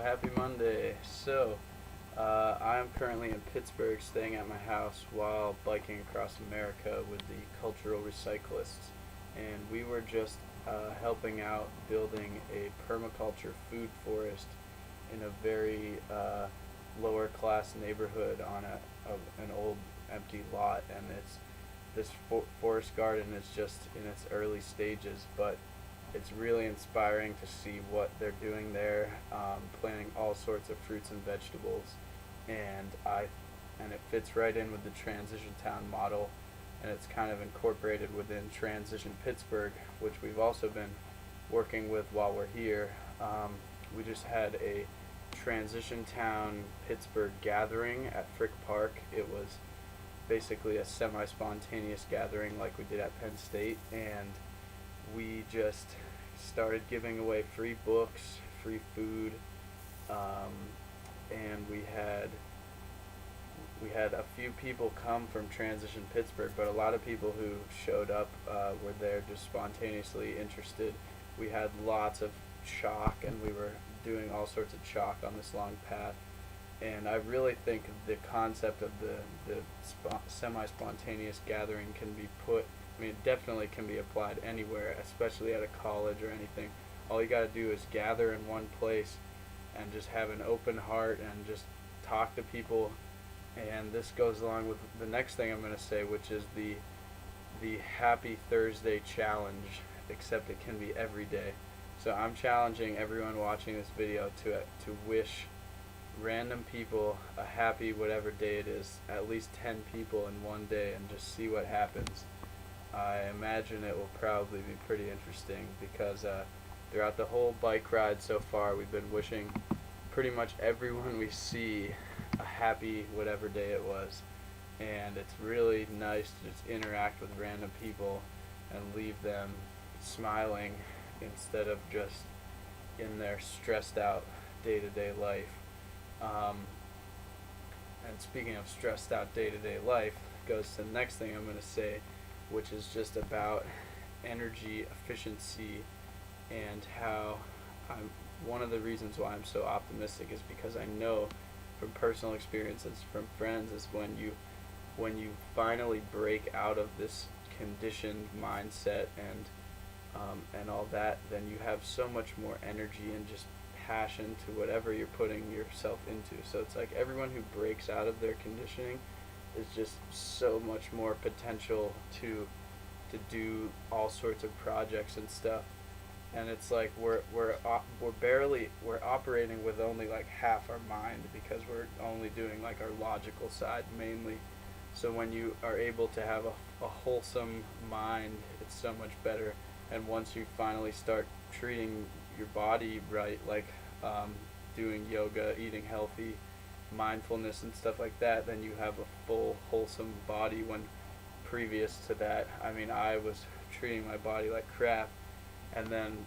Happy Monday. I am currently in Pittsburgh staying at my house while biking across America with the Cultural Recyclists. And we were just helping out building a permaculture food forest in a very lower class neighborhood on an old empty lot. And this forest garden is just in its early stages, but it's really inspiring to see what they're doing there, planting all sorts of fruits and vegetables, and it fits right in with the transition town model, and it's kind of incorporated within Transition Pittsburgh, which we've also been working with while we're here. We just had a Transition Town Pittsburgh gathering at Frick Park. It was basically a semi-spontaneous gathering like we did at Penn State, and we just started giving away free books, free food, and we had a few people come from Transition Pittsburgh, but a lot of people who showed up were there just spontaneously interested. We had lots of chalk, and we were doing all sorts of chalk on this long path. And I really think the concept of the semi-spontaneous gathering can be it definitely can be applied anywhere, especially at a college or anything. All you got to do is gather in one place and just have an open heart and just talk to people. And this goes along with the next thing I'm going to say, which is the Happy Thursday challenge, except it can be every day. So I'm challenging everyone watching this video to wish random people a happy whatever day it is, at least 10 people in one day, and just see what happens. I imagine it will probably be pretty interesting because throughout the whole bike ride so far, we've been wishing pretty much everyone we see a happy whatever day it was. And it's really nice to just interact with random people and leave them smiling instead of just in their stressed out day-to-day life. And speaking of stressed out day-to-day life, goes to the next thing I'm going to say, which is just about energy efficiency and how one of the reasons why I'm so optimistic is because I know from personal experiences from friends is when you finally break out of this conditioned mindset and all that, then you have so much more energy and just passion to whatever you're putting yourself into. So it's like everyone who breaks out of their conditioning is just so much more potential to do all sorts of projects and stuff. And it's like we're operating with only like half our mind because we're only doing like our logical side mainly. So when you are able to have a wholesome mind, it's so much better. And once you finally start treating your body right, like doing yoga, eating healthy, mindfulness and stuff like that, then you have a full wholesome body. When previous to that, I was treating my body like crap, and then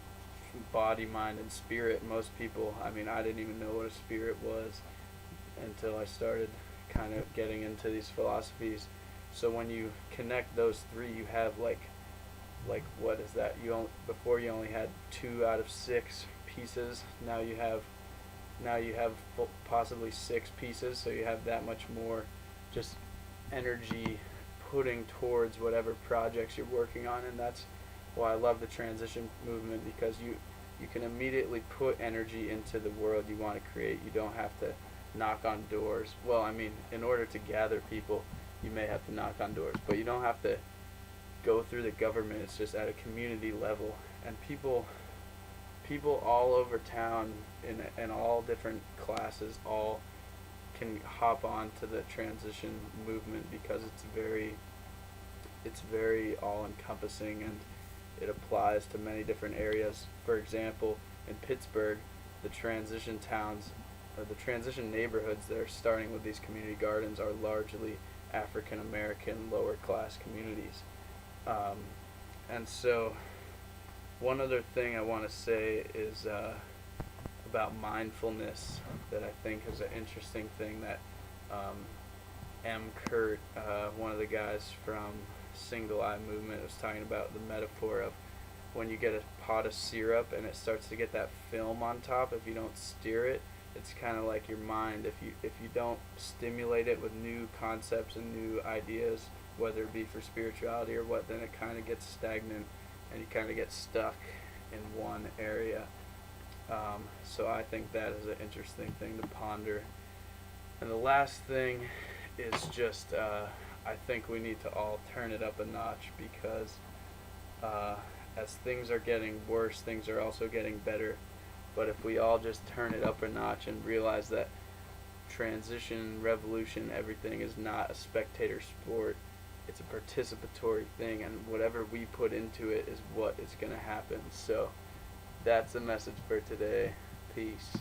body, mind, and spirit, most people, I didn't even know what a spirit was until I started kind of getting into these philosophies. So when you connect those three, you have like what is that? Before you only had 2 out of 6 pieces. Now you have possibly 6 pieces. So you have that much more just energy putting towards whatever projects you're working on, and that's why I love the transition movement, because you can immediately put energy into the world you want to create. You don't have to knock on doors. Well, in order to gather people, you may have to knock on doors, but you don't have to go through the government. It's just at a community level, and people all over town in all different classes all can hop on to the transition movement because it's very all encompassing, and it applies to many different areas. For example, in Pittsburgh, the transition towns or the transition neighborhoods that are starting with these community gardens are largely African American lower class communities. And so one other thing I want to say is about mindfulness that I think is an interesting thing that M. Kurt, one of the guys from Single Eye Movement, was talking about the metaphor of when you get a pot of syrup and it starts to get that film on top. If you don't stir it, it's kind of like your mind. If you don't stimulate it with new concepts and new ideas, whether it be for spirituality or what, then it kind of gets stagnant, and you kind of get stuck in one area. So I think that is an interesting thing to ponder. And the last thing is just I think we need to all turn it up a notch, because as things are getting worse, things are also getting better. But if we all just turn it up a notch and realize that transition, revolution, everything is not a spectator sport, it's a participatory thing, and whatever we put into it is what is going to happen. So that's the message for today. Peace.